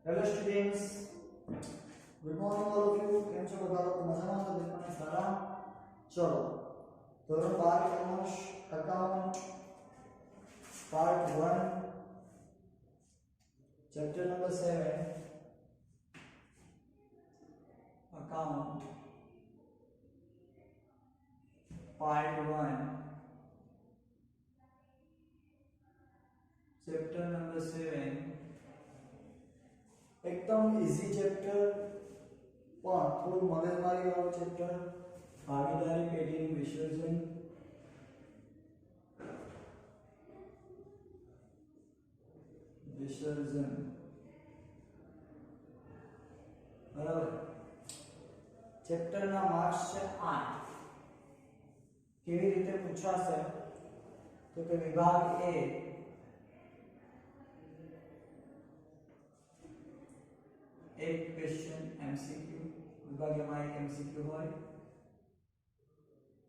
Hello students, good morning all of you. કેમ છો બધા લોકો મજામાં છો? દેખને સારા. ચલો ધોરણ 12 commerce account part 1 chapter number 7 account part 1 chapter number 7 एकदम इजी चैप्टर પણ થોડું મગજમારી વાળું ચેપ્ટર ભાગીદારી પેઢીનું વિસર્જન બરાબર ચેપ્ટરના માર્ક્સ છે 8 કેવી રીતે પૂછાશે તો કે વિભાગ એ एक क्वेश्चन एमसीक्यू विभाग में एक एमसीक्यू होय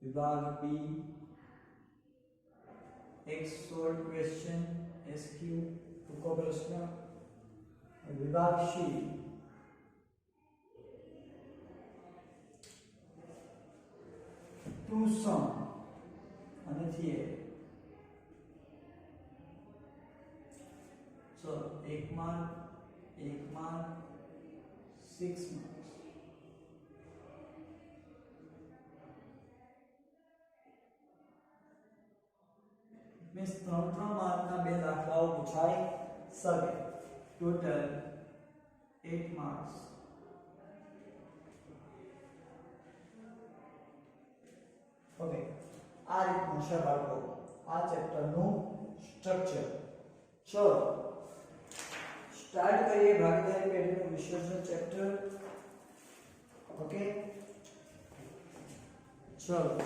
विभाग बी एक शॉर्ट क्वेश्चन एसक्यू टूको प्रश्न विभाग सी टू सम અને થિયરી સો एक मार्क 6 marks मीन्स 3 मार्क ना બે દાખલાઓ પૂછાઈ શકે ટોટલ 8 માર્ક્સ ઓકે આ રીતનું છે બાળકો આ ચેપ્ટરનું સ્ટ્રક્ચર ચલો स्टार्ट करिए भागीदारी पेढ़ीનું વિસર્જન ચેપ્ટર ओके चलो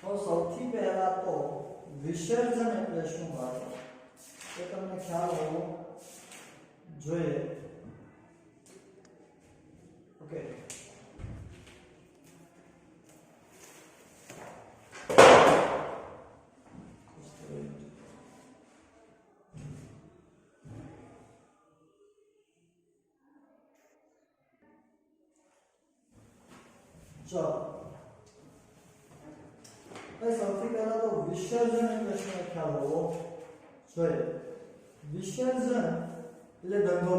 तो સૌથી પહેલા તો વિસર્જન એટલે શું ભાઈ એ તમને ખ્યાલ હોવો જોઈએ ઓકે चलो भाई सबसे पहला तो विसर्जन એટલે શું ખ્યાલ હોવો જોઈએ વિસર્જન એટલે ધંધો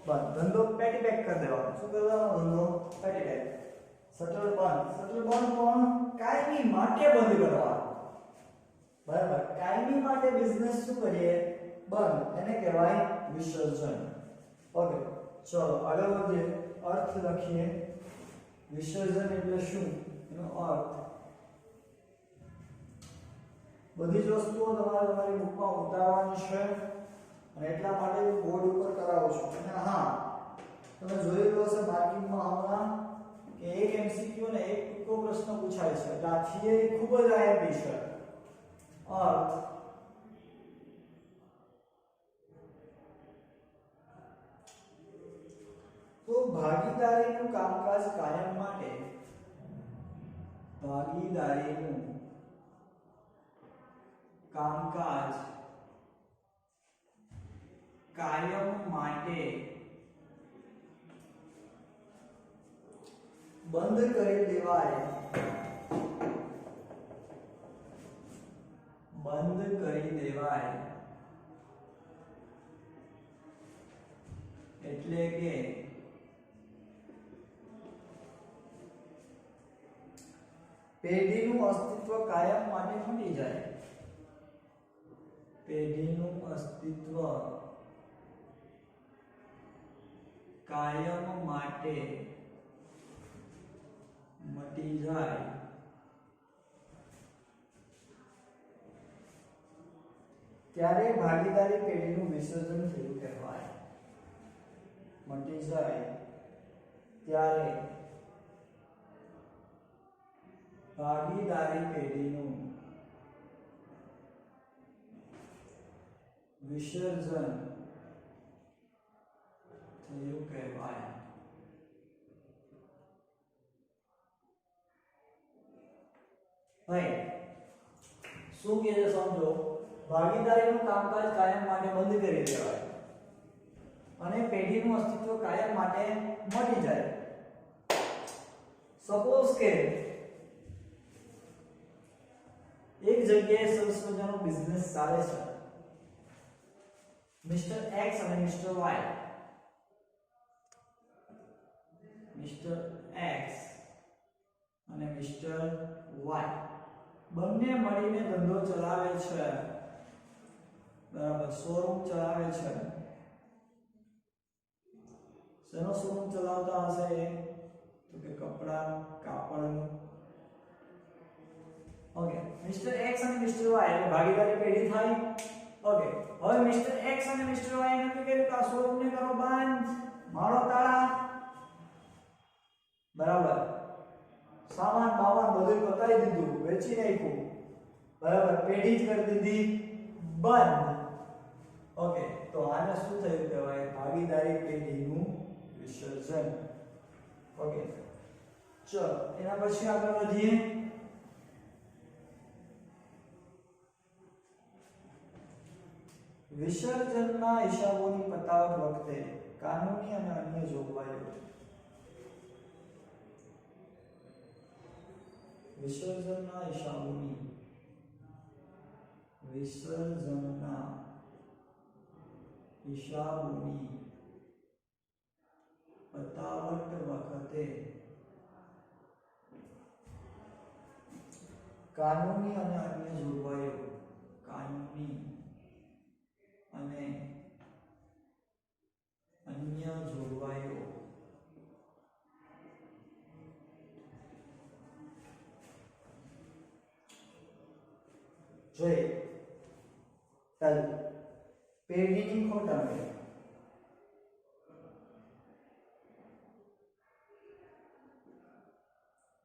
બંધ ધંધો પેટી પેક કરી દેવાનો શું કરવાનો ધંધો પેટી પેક શટર બંધ પણ કાયમી માટે બંધ કરવાનો બરાબર કાયમી માટે બિઝનેસ શું કરીએ બંધ એને કહેવાય વિસર્જન ઓકે ચલો આગળ વધીએ अर्थ લખીએ વિસર્જન એટલે શું એનો અર્થ બધી જ વસ્તુઓ તમારી બુકમાં ઉતારવાની છે અને એટલા માટે હું બોર્ડ ઉપર કરાવું છું અને હા તમે જોયેલું હશે માર્કિંગમાં હમણાં કે એક એમસીક્યુ ને એક ટૂંકો પ્રશ્ન પૂછાય છે એટલે આ થિયરી ખૂબ જ આઈએમપી છે અર્થ तो भागीदारीનું કામકાજ કાયમ માટે ભાગીદારીનું કામકાજ કાયમ માટે બંધ કરી દેવાય એટલે કે પેઢીનું અસ્તિત્વ કાયમ માટે મટી જાય પેઢીનું અસ્તિત્વ કાયમ માટે મટી જાય ત્યારે ભાગીદારી પેઢીનું વિસર્જન થયું કહેવાય મટી જાય ત્યારે ભાગીદારી પેઢીનું વિસર્જન થયું કહેવાય ભાઈ શું કહે છે સમજો, ભાગીદારીનું કામકાજ કાયમ માટે બંધ કરી દેવાય અને પેઢીનું અસ્તિત્વ કાયમ માટે મટી જાય. સપોઝ કે એક જગ્યાએ સરસ મજાનો બિઝનેસ ચાલે છે. મિસ્ટર એક્સ અને મિસ્ટર વાય, મિસ્ટર એક્સ અને મિસ્ટર વાય બંને મળીને ધંધો ચલાવે છે. બરાબર, શોરૂમ ચલાવે છે. શેનો શોરૂમ ચલાવતા હશે? તો કે કપડા, કાપડનું. ઓકે, મિસ્ટર એક્સ અને મિસ્ટર વાય એટલે ભાગીદારી પેઢી થાય. ઓકે, હવે મિસ્ટર એક્સ અને મિસ્ટર વાય નક્કી કર્યું કે આ શોરૂમને કરો બંધ, મારો તાળા. બરાબર, સામાન બામાન બધું પતાવી દીધું, વેચી નાખ્યું. બરાબર, પેઢી જ કરી દીધી બંધ. ઓકે, તો આને શું થયું કહેવાય? ભાગીદારી પેઢીનું વિસર્જન. ઓકે, ચલો એના પછી આગળ વધીએ. વિસર્જનના હિસાબોની પતાવટ વખતે કાનૂની અને અન્ય જોગવાઈઓ. વિસર્જનના હિસાબોની પતાવટ વખતે કાનૂની અને અન્ય જોગવાઈઓ. કાનૂની અને અન્ય જોગવાઈઓ જોઈએ. ચાલો, પેઢીની ખોટ અંગે.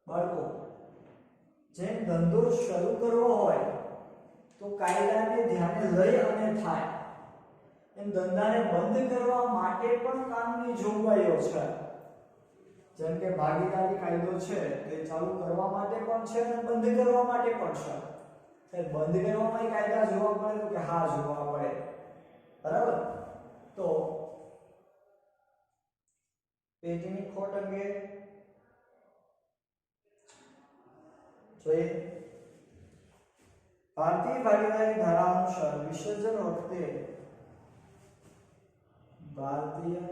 બાળકો, જેમ ધંધો શરૂ કરવો હોય તો કાયદાને ધ્યાને લઈ અને થાય, એમ ધંધાને બંધ કરવા માટે પણ કાનૂની જોગવાઈઓ છે. જેમ કે ભાગીદારી કાયદો છે તે ચાલુ કરવા માટે પણ છે અને બંધ કરવા માટે પણ છે. બંધ કરવામાં કાયદા જોવા પડે તો કે હા જોવા પડે. બરાબર, તો પેઢીની ખોટ અંગે જોઈએ. ભારતીય ભાગીદારી ધારા અનુસાર વિસર્જન વખતે ભારતીય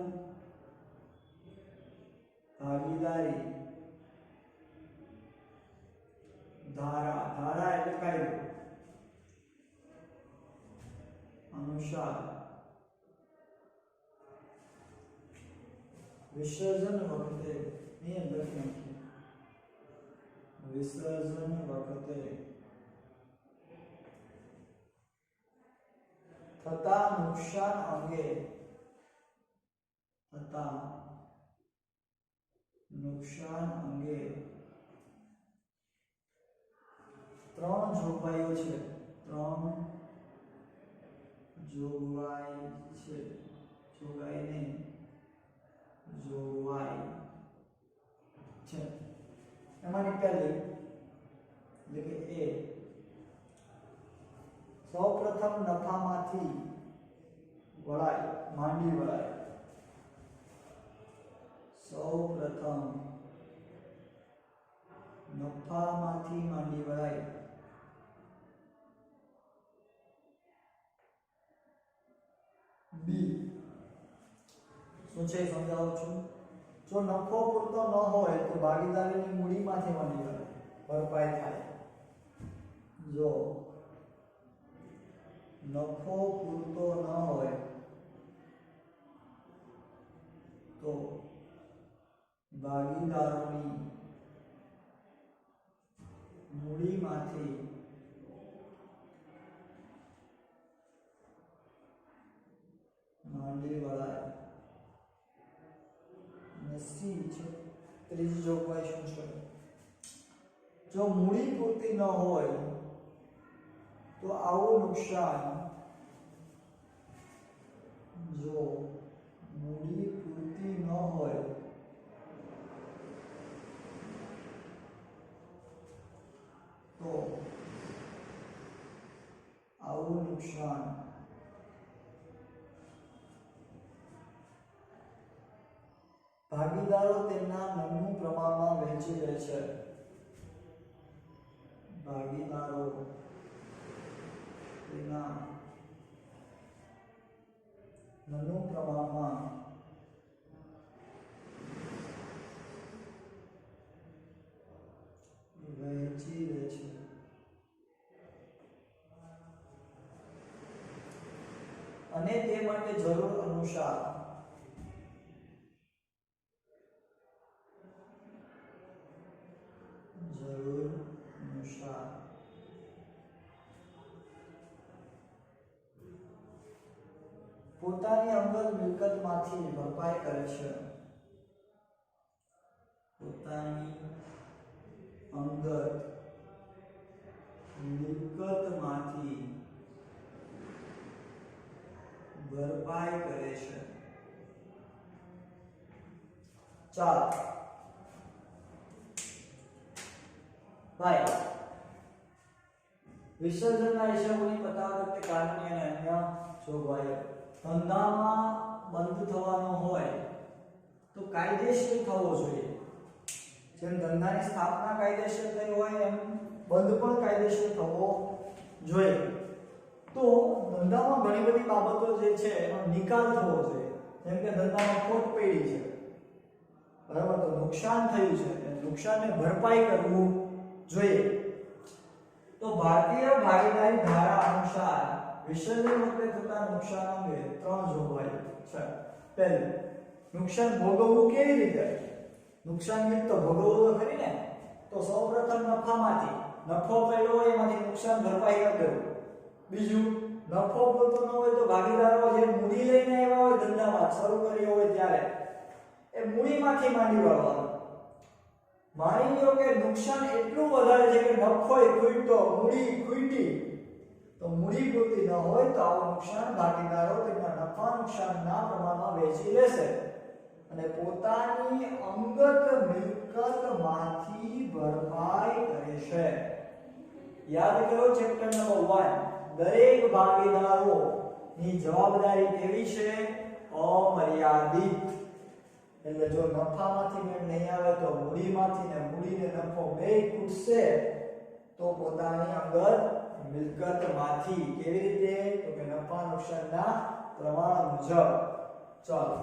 ભાગીદારી ધારા એટલે કાયદો અનુસાર વિસર્જન વખતે નિયમ લખી નાખીએ. વિસર્જન વખતે થતા નુકસાન અંગે ત્રણ જોગવાઈઓ છે. જોગવાઈ છે. એમાંની પહેલી એટલે કે એ, સૌપ્રથમ નફામાંથી માંડી વળાય. સૌપ્રથમ નફામાંથી માંડી વળાય. બી શું છે સમજાવું છું. જો નફો પૂરતો ન હોય તો ભાગીદારીની મૂડીમાંથી માંડી વળાય, ભરપાઈ થાય. જો નફો પૂરતો ન હોય તો ભાગીદારોની મૂડીમાંથી માંડી વળાય. અને સી છે ત્રીજી જોગવાઈ શું છે? જો મૂડી પૂરતી ન હોય તો આવું નુકસાન, જો મૂડી પૂરતી ન હોય તો નુકસાન ભાગીદારો તેમના નમૂ પ્રમાણમાં વહેંચી લે છે ભાગીદારો તેના નમૂ પ્રમાણમાં વહેંચી લે છે અને તે માટે જરૂર અનુસાર પોતાની અંગત મિલકતમાંથી ભરપાઈ કરે છે પોતાની અંગત મિલકતમાંથી ભરપાઈ કરે છે ચાલો ભાઈ વિસર્જનના હિસાબોની પતાવટ વખતે કાનૂની અને અન્ય જોગવાઈઓ ધંધામાં બંધ થવાનો હોય તો કાયદેસર થવો જોઈએ જેમ ધંધાની સ્થાપના કાયદેસર થઈ હોય એમ બંધ પણ કાયદેસર થવો જોઈએ તો ધંધામાં ઘણી બધી બાબતો જે છે એનો નિકાલ થવો જોઈએ જેમ કે ધંધામાં ખોટ પડી છે બરાબર તો નુકસાન થયું છે નુકસાનને ભરપાઈ કરવું જોઈએ તો ભારતીય ભાગીદારી ધારા અનુસાર વિસર્જન વખતે થતા નુકસાન અંગે 3 જોગવાઈ છે પહેલું નુકસાન ભોગવવું કેવી રીતે નુકસાન તો ભોગવવું તો ખરી ને તો સૌપ્રથમ નફામાંથી નફો પડ્યો હોય એમાંથી નુકસાન ભરપાઈ કરી દેવું બીજું નફો મળતો ન હોય તો ભાગીદારો જે મૂડી લઈને આવ્યા હોય ધંધામાં શરૂ કર્યો હોય ત્યારે એ મૂડીમાંથી માંડી વાળવાનું માની લો કે નુકસાન એટલું વધારે છે કે નફોય ખૂટ્યો મૂડી ખૂટી તો મૂડી પૂરતી ન હોય તો આવું નુકસાન ભાગીદારો તેમના નફા નુકસાનના પ્રમાણમાં વહેંચી લેશે અને પોતાની અંગત મિલકતમાંથી ભરપાઈ કરે છે યાદ કરો ચેપ્ટર નંબર 1 દરેક ભાગીદારોની જવાબદારી કેવી છે અમર્યાદિત એટલે જો નફામાંથી મેળ નહીં આવે તો મૂડીમાંથી ને મૂડીને નફો બે ખૂટશે તો પોતાની અંગત મિલકતમાંથી કેવી રીતે તો કે નફા નુકસાનના પ્રમાણ મુજબ ચાલો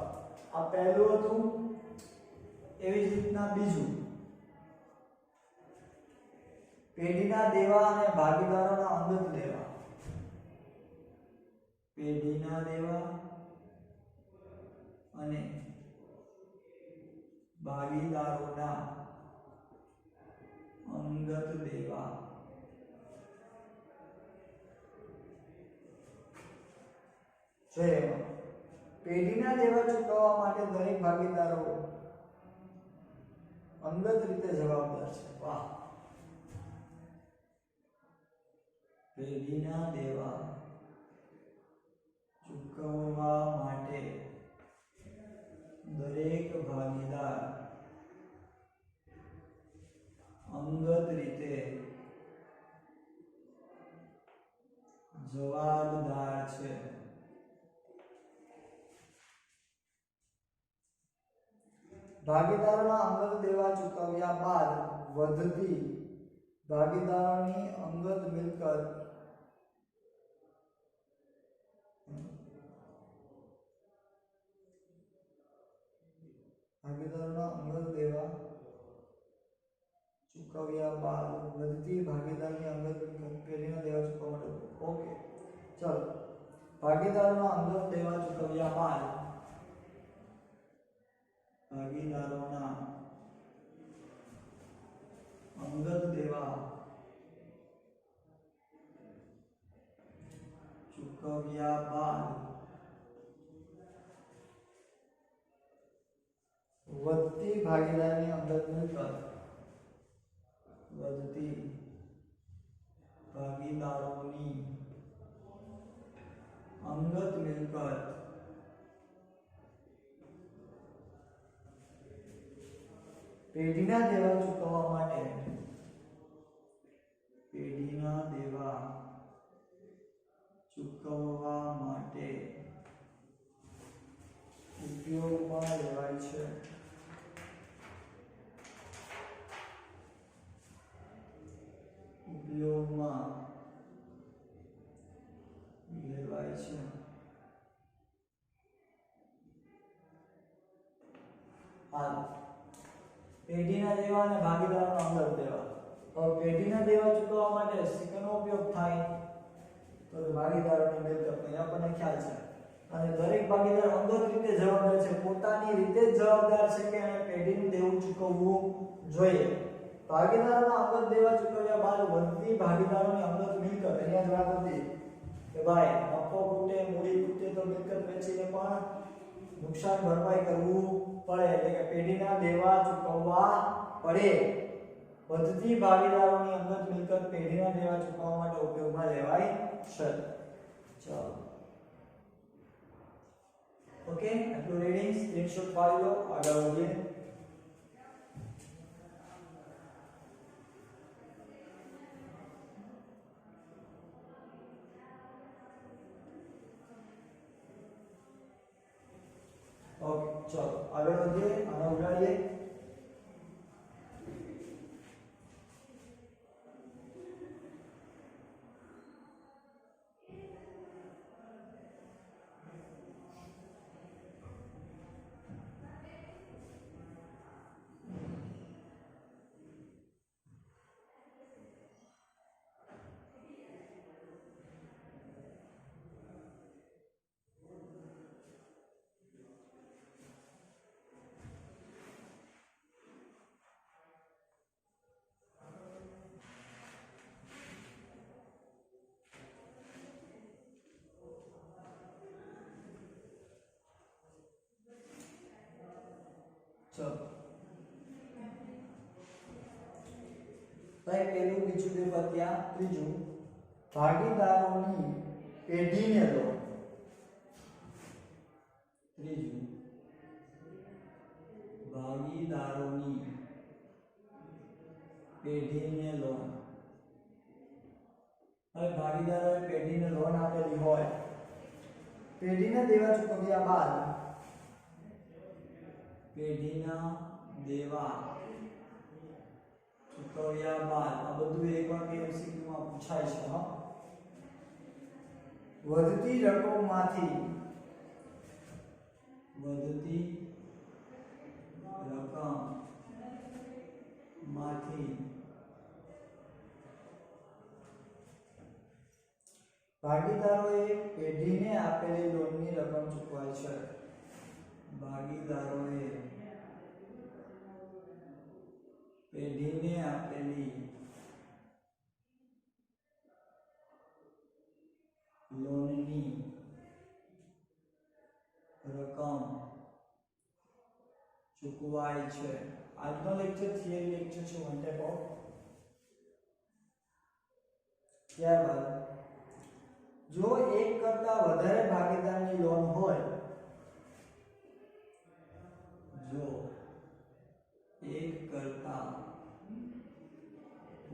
આ પહેલું હતું એવી જ રીતના બીજું પેઢીના દેવા અને ભાગીદારોના અંગત દેવા પેઢીના દેવા અને ભાગીદારોના અંગત દેવા પેઢીના દેવા ચૂકવવા માટે દરેક ભાગીદારો અંગત રીતે જવાબદાર છે વાહ પેઢીના દેવા ચૂકવવા માટે દરેક ભાગીદાર અંગત રીતે જવાબદાર છે ભાગીદારોના અંગત દેવા ચૂકવ્યા બાદ વધતી ભાગીદારોની અંગત મિલકત ભાગીદારોના અંગત દેવા ચૂકવ્યા બાદ વધતી ભાગીદારની અંગત મિલકત પેઢીના દેવા ચૂકવવા માટે ઓકે ચાલો ભાગીદારોના અંગત દેવા ચૂકવ્યા બાદ ભાગીદારોના અંગત દેવા ચૂકવ્યા બાદ વધતી ભાગીદારની અંગત મિલકત વધતી ભાગીદારોની અંગત મિલકત પેઢીના દેવા ચૂકવવા માટે ચૂકવવા માટે ઉપયોગમાં લેવાય છે. ઉપયોગમાં લેવાય છે. હાલ પેઢીના દેવા અને ભાગીદારોનો અંગત દેવા. હવે પેઢીના દેવા ચૂકવવા માટે સિક્કાનો ઉપયોગ થાય તો ભાગીદારોની મિલકત આપણને ખ્યાલ છે. અને દરેક ભાગીદાર અંગત રીતે જવાબદાર છે, પોતાની રીતે જ જવાબદાર છે કે એને પેઢીનું દેવું ચૂકવવું જોઈએ. ભાગીદારોના અંગત દેવા ચૂકવ્યા બાદ વધતી ભાગીદારોની અંગત મિલકત અહીંયા જ વાત હતી કે ભાઈ નફો ખૂટે મૂડી ખૂટે તો મિલકત વેચીને પણ નુકસાન ભરપાઈ કરવું પડે, એટલે કે પેઢીના દેવા ચૂકવવા પડે. વધતી ભાગીદારોની અંગત મિલકત પેઢીના દેવા ચૂકવવા માટે ઉપયોગમાં લેવાય છે. ચાલો ઓકે, આટલું રીડિંગ સ્ક્રીનશોટ પાડી લો. આગળ વધીએ. ओके चलो आगे बढ़िए, आना उठाइए. चलो भाई पहलू बीजू देखो त्या त्रीजू भागीदारोनी पेढीने लोन. त्रीजू भागीदारोनी पेढीने लोन. હવે ભાગીદારોએ પેઢીને લોન આપેલી હોય, પેઢીને દેવા ચૂકવ્યા બાદ પેઢીના દેવા ચૂકવ્યા બાદ આ બધું એકવાર MCQ માં પૂછાય છે. હા, વધતી રકમમાંથી ભાગીદારોએ પેઢીને આપેલી લોનની રકમ ચૂકવાય છે. ભાગીદારોએ પેઢીને આપેલી લોનની રકમ ચૂકવાય છે. આજનો લેક્ચર થિયરી લેક્ચર છે, વન ટાઈપ ઓફ. ત્યારબાદ જો એક કરતા વધારે ભાગીદારની લોન હોય, જો એક કરતા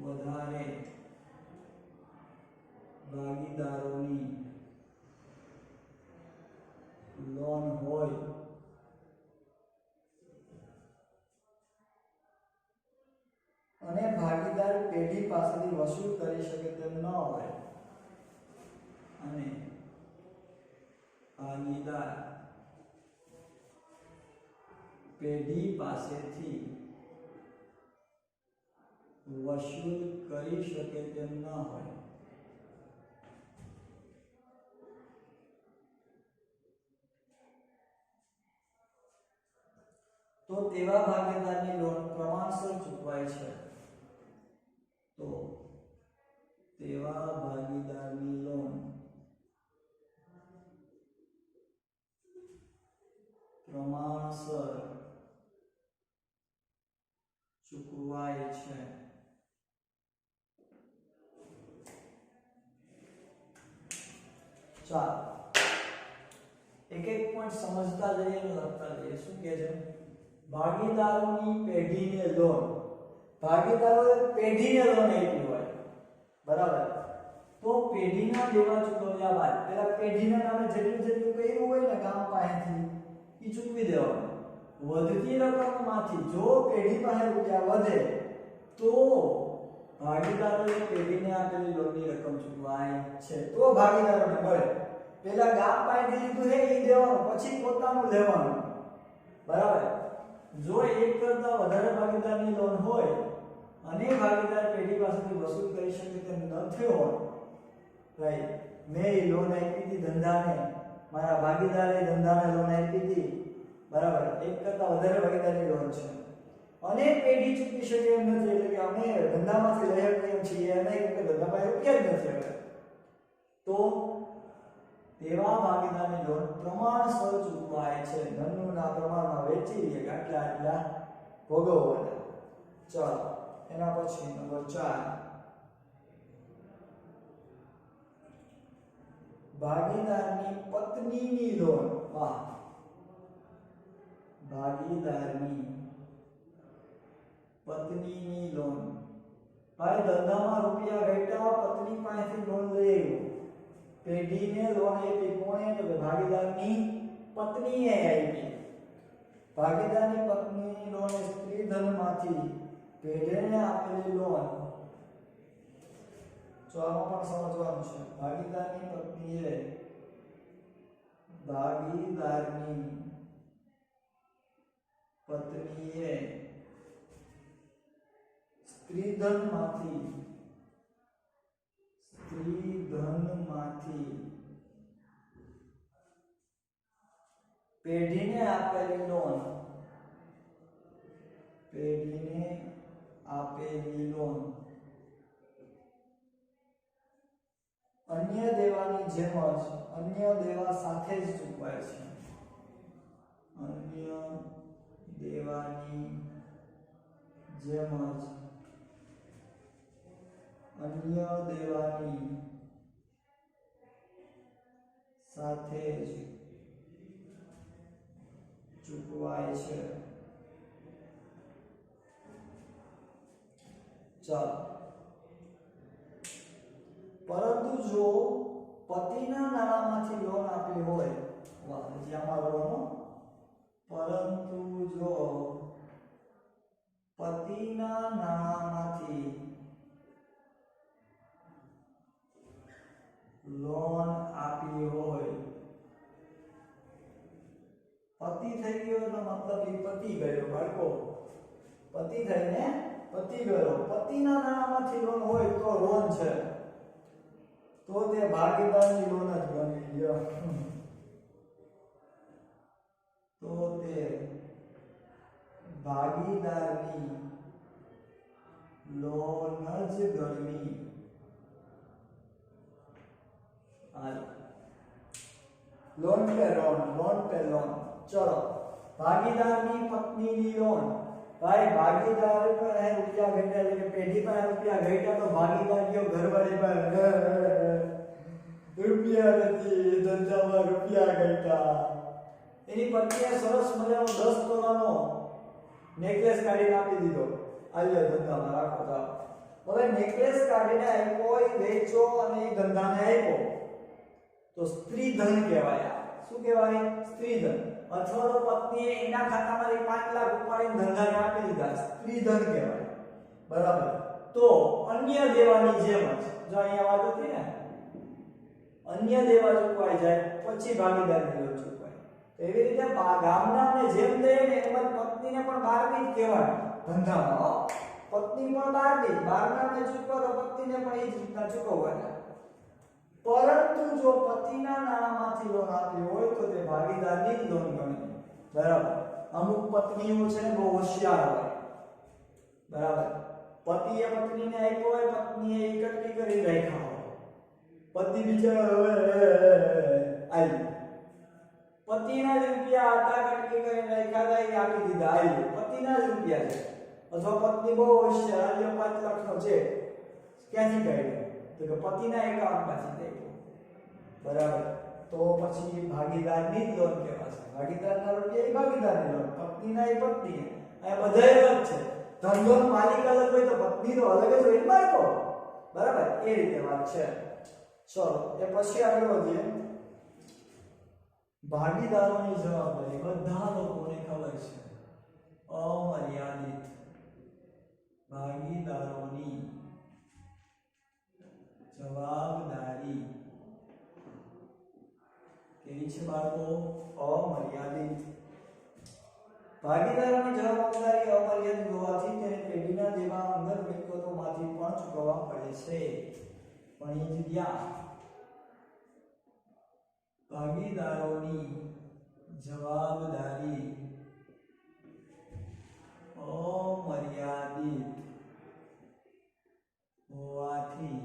વધારે ભાગીદારોની લોન હોય અને ભાગીદાર પેઢી પાસેથી વસૂલ કરી શકે તેમ ન હોય અને ભાગીદાર પેઢી પાસેથી વસૂલ કરી શકે તેમ ન હોય તો તેવા ભાગીદારની લોન પ્રમાણસર ચૂકવાય છે. તો તેવા ભાગીદારની લોન પ્રમાણસર ચૂકવાય છે. ચાલો એક એક પોઈન્ટ સમજતા જઈએ અને લખતા જઈએ. શું કહે છે? ભાગીદારોની પેઢીને લોન. ભાગીદારોએ પેઢીને લોન આપી હોય, બરાબર. તો પેઢીના દેવા ચૂકવ્યા બાદ પેલા પેઢીના નામે જેટલું જેટલું કર્યું હોય ને ગામ પાસેથી એ ચૂકવી દેવાનું. વધતી રકમમાંથી જો પેઢી પાસે રૂપિયા વધે તો ભાગીદારોએ પેઢીને આપેલી લોનની રકમ ચૂકવાય છે. તો ભાગીદારોને મળે. પેલા ગામ પાસેથી લીધું છે એ દેવાનું, પછી પોતાનું લેવાનું. બરાબર. જો એક કરતા વધારે ભાગીદારની લોન હોય અને ભાગીદાર પેઢી પાસેથી વસૂલ કરી શકે તેમ ન થયો હોય, રાઈટ, મેં લોન આપી હતી ધંધાને, મારા ભાગીદારે ધંધાને લોન આપી હતી, બરાબર, એક કરતા વધારે ભાગીદારની લોન છે અને પેઢી ચૂકવી શકે એમ નથી, એટલે કે અમે ધંધામાંથી લઈ શકીએ એમ છીએ અને કે ધંધા પાસે રૂપિયા જ નથી હવે, તો તેવા ભાગીદારની લોન પ્રમાણસર ચૂકવાય છે. ધનના પ્રમાણમાં વેચી લે આટલા આટલા ભોગવવાના. ચાલો એના પછી નંબર 4, ભાગીદારની પત્નીની લોન. વાહ, ભાગીદારની પત્નીની લોન. ભાઈ ધંધામાં રૂપિયા ઘટ્યા, પત્ની પાસેથી લોન લઈ આવ્યો, પેઢીને લોન આપી. કોણે? તો કે ભાગીદારની પત્નીએ આપી. ભાગીદારની પત્નીની લોન સ્ત્રી ધનમાંથી પેઢીને આપેલી લોન. તો આમાં પણ સમજવાનું છે. ભાગીદારની પત્નીએ સ્ત્રીધનમાંથી પેઢીને આપેલી લોન, અન્ય દેવાની જેમ જ અન્ય દેવા સાથે જ ચૂકવાય છે. અન્ય દેવાની જેમ જ અન્ય દેવાની સાથે જ ચૂકવાય છે. ચાલો, પરંતુ જો પતિના નાણામાંથી લોન આપી હોય, વાહ, હજી આમાં લોન, પરંતુ જો પતિના નાણામાંથી લોન આપી હોય, પતિ થઈ ગયો તો મતલબ એ પતિ ગયો, બાળકો પતિ થઈને પતિ ગયો, પતિના નાણામાંથી લોન હોય તો લોન છે, તો તે ભાગીદારની લોન જ બની ગયો. તો તે ભાગીદારની લોન જ ગણી. લોન पे लोन. चलो, भागीदाરની પત્નીની લોન. भाई भागीदार पर है रुपया घटा, એટલે પેઢી પર રૂપિયા ઘટ્યા તો ભાગીદારીઓ ઘરવાળી પર રૂપિયા નથી, ધંધામાં રૂપિયા ઘટ્યા. એની પત્નીએ સરસ મજાનો 10 તોલાનો નેકલેસ કાઢીને આપી દીધો, આલ્યો ધંધામાં રાખો જાઓ. હવે નેકલેસ કાઢીને આપ્યો, એ વેચો અને એ ધંધાને આપ્યો તો સ્ત્રી ધન કહેવાય. શું કહેવાય? સ્ત્રી ધન. અથવા તો પત્નીએ એના ખાતામાંથી 5 લાખ ઉપાડીને ધંધાને આપી દીધા, સ્ત્રી ધન કહેવાય. બરાબર. તો અન્ય દેવાની જેમ જ, જો અહીંયા વાત હતી ને, અન્ય દેવા ચૂકવાઈ જાય પછી ભાગીદારની લોન ચૂકવાય. તો એવી રીતે ગામનાને જેમ દે ને એમ જ પત્નીને પણ 12ની જ કહેવાય ધંધામાં. પત્ની પણ 12નાને ચૂકવા તો પત્નીને પણ એ જ રીતના ચૂકવવાના. પરંતુ જો પતિના નાણામાંથી લોન આપી હોય તો તે ભાગીદારની જ લોન ગણી. બરાબર. અમુક પત્નીઓ છે બહુ હોશિયાર હોય, બરાબર, પતિએ પત્નીને આપ્યો હોય, પત્નીએ એકઠી કરી રાખ્યા હોય, પતિ બિચારો આવી પતિના જ રૂપિયા હતા, કટકી કરીને રાખ્યા હતા, એ આપી દીધા, આવી પતિના જ રૂપિયા છે. અથવા પત્ની બહુ હોશિયાર, 5 લાખનો છે, ક્યાંથી કાઢ્યો? તો કે પતિના એકાઉન્ટમાંથી દે. બરાબર. તો પછી ભાગીદારની જ લોન કહેવાશે. ભાગીદારના રૂપિયા એ ભાગીદારની લોન, પત્નીના એ પત્ની. આ બધા અલગ છે. ધંધોનો માલિક અલગ હોય તો પત્ની તો અલગ જ હોય, બાળકો. બરાબર, એ રીતે વાત છે. ચલો એ પછી આગળ વધીએ ભાગીદારોની જવાબદારી બધા લોકોને ખબર છે અમર્યાદિત ભાગીદારોની જવાબદારી કેવી છે બાળકો અમર્યાદિત ભાગીદારોની જવાબદારી અમર્યાદિત હોવાથી તેને પેઢીના જેવા અંગત મિલકતોમાંથી પણ ચૂકવવા પડે છે પણ એ જગ્યા ભાગીદારોની જવાબદારી અમર્યાદિત હોવાથી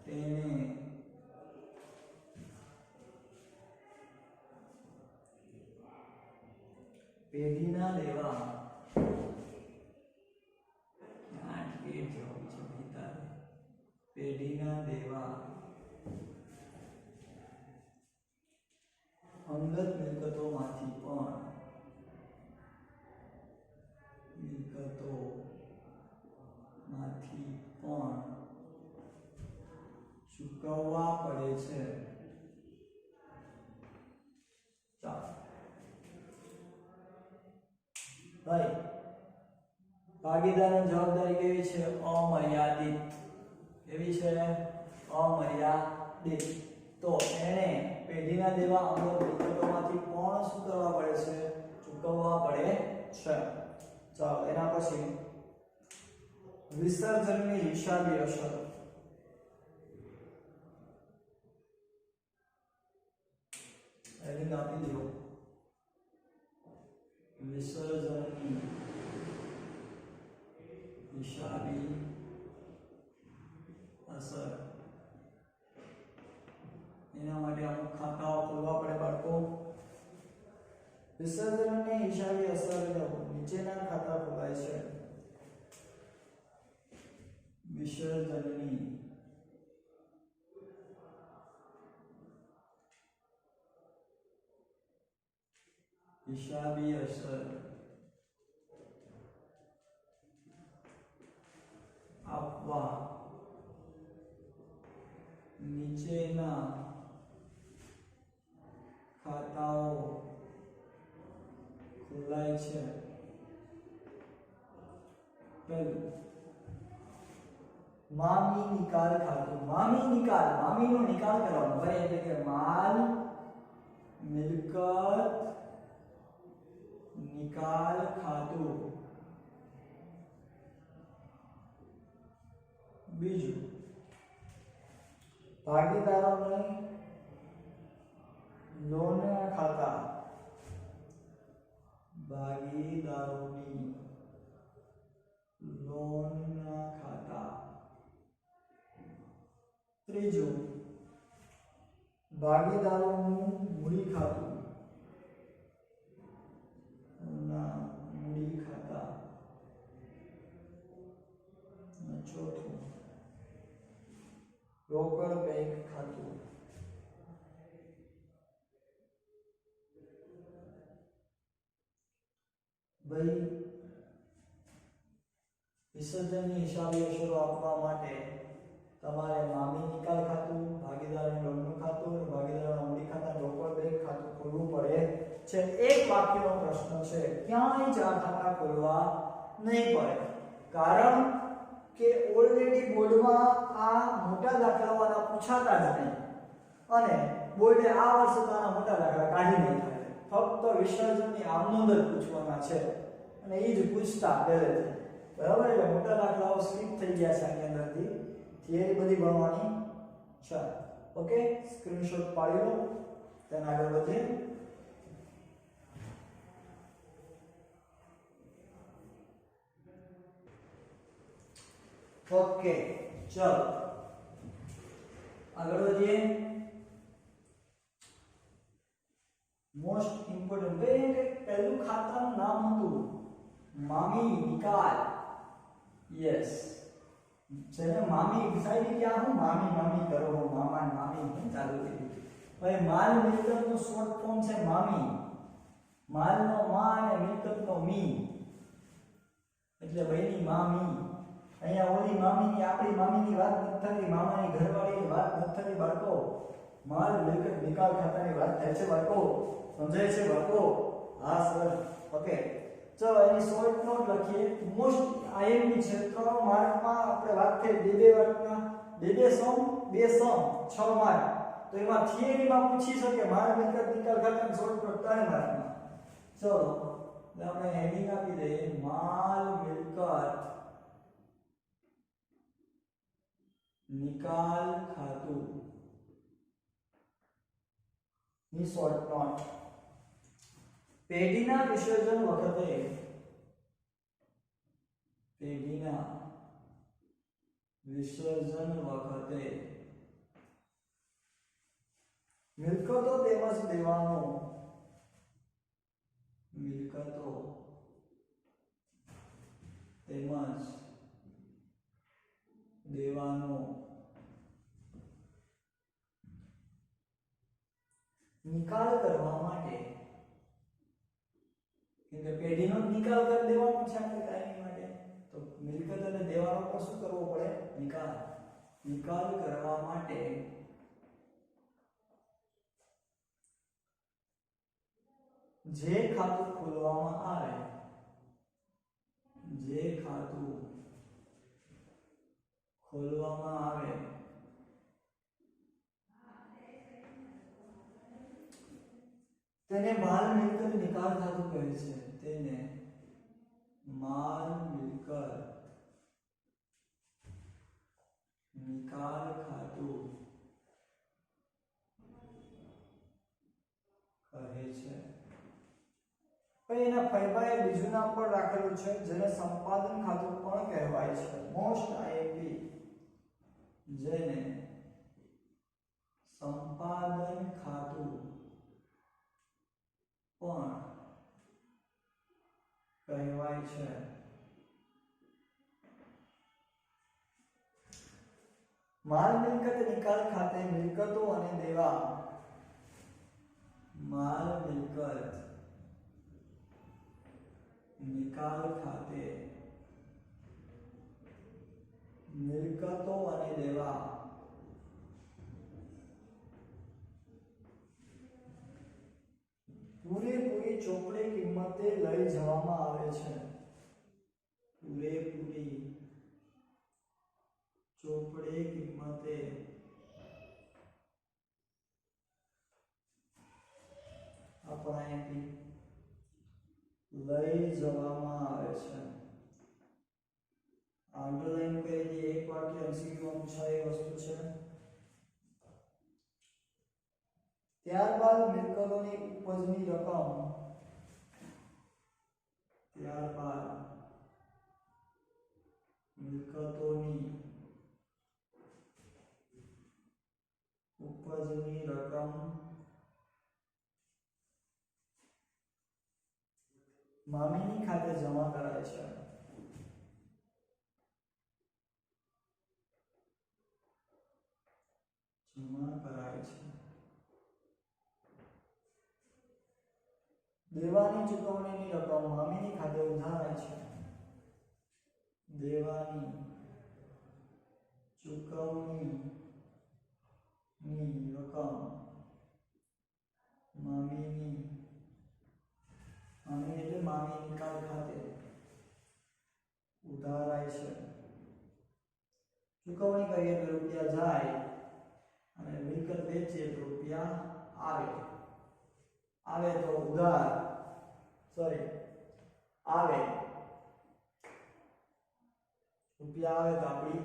તેને પેઢીના લેવા પેઢીના દેવા અંગત મિલકતોમાંથી પણ ચૂકવવા પડે છે ચાલો ભાઈ ભાગીદારની જવાબદારી કેવી છે અમર્યાદિત કેવી છે અમર્યાદિત તો એને પેઢીના દેવા અંગત મિલકતોમાંથી પણ શું કરવા પડે છે ચૂકવવા પડે છે ચાલો એના પછી વિસર્જનની હિસાબી અસર આપી દો વિસર્જનની હિસાબી અસર એના માટે અમુક ખાતાઓ ખોલવા પડે બાળકો વિસર્જનની હિસાબી અસર નીચેના ખાતા ખોલાય છે વિસર્જનની હિસાબી અસર આપવા નીચેના ખાતાઓ ખોલાય છે પહેલું મામી નિકાલ ખાતું મામીનો નિકાલ કરવાનો ભાઈ એટલે કે માલ મિલકત નિકાલ ખાતું બીજું ભાગીદારોની લોનના ખાતા ભાગીદારોની લોનના ખાતા ત્રીજું ભાગીદારોનું મૂડી ખાતું મૂડી ખાતા ચોથું રોકડ બેંક ખાતું ભાઈ વિસર્જનની હિસાબી અસરો આપવા માટે તમારે મામી નિકાલ ખાતું ભાગીદારોની લોનનું ખાતું ભાગીદારોના મૂડી ખાતા રોકડ બેંક ખાતું ખોલવું પડે છે એક વાક્યનો પ્રશ્ન છે ક્યાંય ચાર ખાતા ખોલવા નહીં પડે કારણ કે ઓલરેડી બોર્ડમાં આ મોટા દાખલાઓના પૂછાતા જ નહીં અને બોર્ડે આ વર્ષે તો આના મોટા દાખલા કાઢી નહીં થાય ફક્ત વિસર્જનની આમનોંધ જ પૂછવાના છે અને એ જ પૂછતા પહેલેથી બરાબર એટલે મોટા દાખલાઓ સ્કીપ થઈ ગયા છે આની અંદરથી થિયરી બધી ભણવાની છે ઓકે સ્ક્રીનશોટ પાડી લો તેને આગળ વધીએ ઓકે ચલો આગળ વધીએ મોસ્ટ ઇમ્પોર્ટન્ટ બે પહેલું ખાતાનું નામ હતું મામી નિકાલ યસ જેને મામી સાઈડ ક્યાં હું મામી કરો મામા મામી ચાલુ થઈ ભાઈ માલ મિલકતનું શોર્ટ ફોર્મ છે મામી માલનો મા અને મિલકતનો મી એટલે ભાઈની મામી અહીંયા ઓલી મામીની આપણી મામીની વાત નથી થતી, મામાની ઘરવાળીની વાત નથી થતી બાળકો, માલ મિલકત નિકાલ ખાતાની વાત થાય છે બાળકો, સમજાય છે બાળકો? હા સર, ઓકે. ચલો એની શોર્ટ નોટ લખીએ. મોસ્ટ આઈએમપી છે 3 માર્કમાં આપણે વાત થઈ, બે માર્કના બે સમ 6 માર્ક. તો એમાં થિયરીમાં પૂછી શકે માલ મિલકત નિકાલ ખાતાની શોર્ટ નોટ 3 માર્કમાં. ચલો આપણે હેડિંગ આપી દઈએ માલ મિલકત નિકાલ ખાતું ની શોર્ટ નોટ. પેઢીના વિસર્જન વખતે મિલકતો તેમજ દેવાનો નિકાલ કરવા માટે, કેમ કે પેઢીનો નિકાલ કરી દેવાનો છે આપણે કાયમી માટે, તો મિલકત અને દેવાનો પર શું કરવો પડે? નિકાલ કરવા માટે જે ખાતું ખોલવામાં આવે તેને માલ મિલકત નિકાલ ખાતું કહે છે. તેને માલ મિલકત નિકાલ ખાતું કહે છે. પછી એના ફાયદાએ બીજું નામ પણ રાખેલું છે જેને સંપાદન ખાતું પણ કહેવાય છે. મોસ્ટ આઈએમપી, જેને સંપાદન ખાતું પણ કહેવાય છે. માલ મિલકત નિકાલ ખાતે મિલકતો અને દેવા, માલ મિલકત નિકાલ ખાતે મિલકતો અને દેવા પૂરેપૂરી ચોપડી કિંમતે લઈ જવામાં આવે છે. પૂરેપૂરી ચોપડી કિંમતે આપણે લઈ જવામાં આવે છે. અંડરલાઈન કરી દઈએ. એક વાક્ય એમસીક્યુ માં પૂછાય એ વસ્તુ છે. ત્યારબાદ મિલકતોની ઉપજની રકમ, મામીની ખાતે જમા કરાય છે. દેવાની ચૂકવણીની રકમ મામીની ખાતે ઉધારાય છે. દેવાની ચૂકવણીની રકમ મામી એટલે મામી નિકાલ ખાતે ઉધારાય છે. ચૂકવણી કરીએ તો રૂપિયા જાય અને મિલકત વેચીએ તો રૂપિયા આવે તો ઉધાર આવે રૂપિયા આવે તો આપણી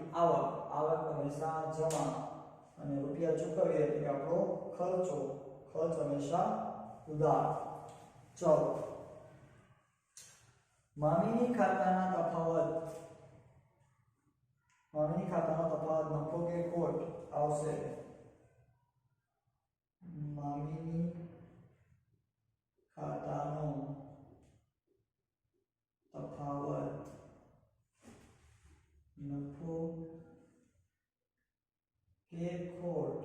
આવક હંમેશા જમા, અને રૂપિયા ચૂકવીએ તો આપણો ખર્ચ હંમેશા ઉધાર. ચલો મામીની ખાતાના તફાવત નફો કે ખોટ આવશે. મામીની ખાતાનો તફાવત નફો કે ખોટ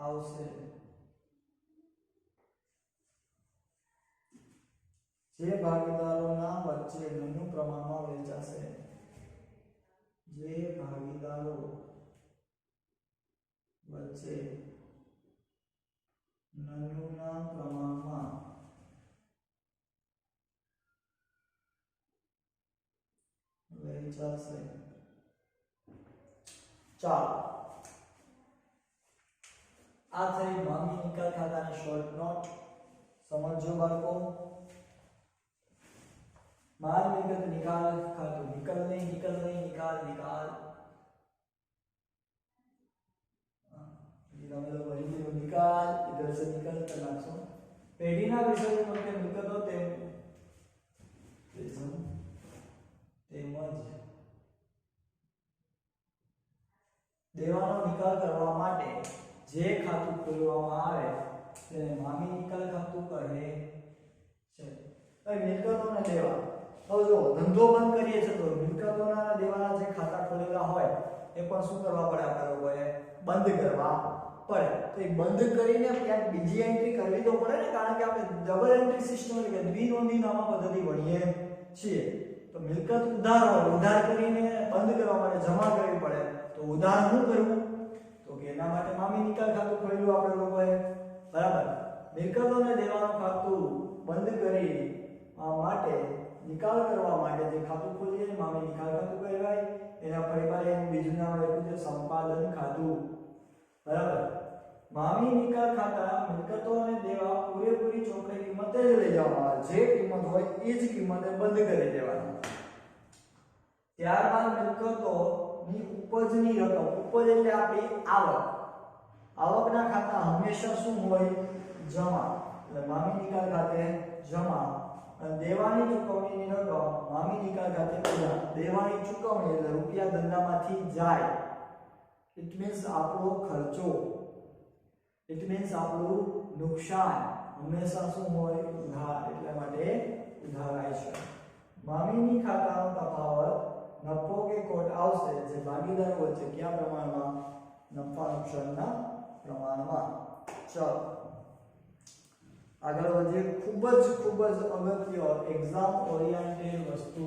આવશે. જે ભાગીદારોના વચ્ચે નાનું પ્રમાણમાં વેચાશે. જે જે ભાગીદારો વચ્ચે નનુના પ્રમાણમાં વહેંચાશે. ચાલો, આ થઈ મામી નિકાલ ખાતાની શોર્ટ નોટ. સમજો બાળકો. माल मिलकत निकाल खातों निकल नहीं निकाल निकाल इधर मतलब वही जो निकाल इधर से निकल करना सो पेढ़ीना विषय में मिलकतो તેમજ દેવાનો નિકાલ કરવા માટે જે ખાતું ખોલવામાં આવે તેને મામી નિકાલ ખાતું કહે છે. હવે મિલકતોને દેવા. હવે જો ધંધો બંધ કરીએ છીએ તો મિલકતોના દેવાના જે ખાતા ખોલેલા હોય એ પણ શું કરવા પડે? આપણે લોકોએ બંધ કરવા પડે. તો એ બંધ કરીને ક્યાંક બીજી એન્ટ્રી કરવી તો પડે ને, કારણ કે આપણે ડબલ એન્ટ્રી સિસ્ટમ એટલે કે દ્વિનોંધી નામા પદ્ધતિ ભણીએ છીએ. તો મિલકત ઉધાર હોય, ઉધાર કરીને બંધ કરવા માટે જમા કરવી પડે. તો ઉધાર શું કરવું? તો કે એના માટે મામી નિકાલ ખાતું ખોલ્યું આપણે લોકોએ, બરાબર. મિલકતોને દેવાનું ખાતું બંધ કરી માટે નિકાલ કરવા માટે જે ખાતું ખોલીએ ને મામી નિકાલ ખાતું કહેવાય. એના પરિવારે એનું બીજું નામ આપ્યું છે સંપાદન ખાતું, બરાબર. મામી નિકાલ ખાતા મિલકતો અને દેવા પૂરેપૂરી ચોખ્ખી કિંમતે જ લઈ જવામાં આવે. જે કિંમત હોય એ જ કિંમતે બંધ કરી દેવાની. ત્યારબાદ મિલકતોની ઉપજની રકમ, ઉપજ એટલે આપણી આવક, આવકના ખાતા હંમેશા શું હોય? જમા. એટલે મામી નિકાલ ખાતે જમા. અને દેવાની ચૂકવણીની રકમ મામી નિકાલ ખાતે ઉધાર. દેવાની ચૂકવણી એટલે રૂપિયા ધંધામાંથી જાય. ઇટ મીન્સ આપણો ખર્ચો, ઇટ મીન્સ આપણું નુકસાન હંમેશા શું હોય? ઉધાર. એટલા માટે ઉધાર આવે છે. મામીની ખાતાનો તફાવત નફો કે ખોટ આવશે જે ભાગીદારો વચ્ચે કયા પ્રમાણમાં? નફા નુકસાનના પ્રમાણમાં. ચાલો આગળ વધીએ. ખૂબ જ અગત્ય એક્ઝામ ઓરિએન્ટેડ વસ્તુ.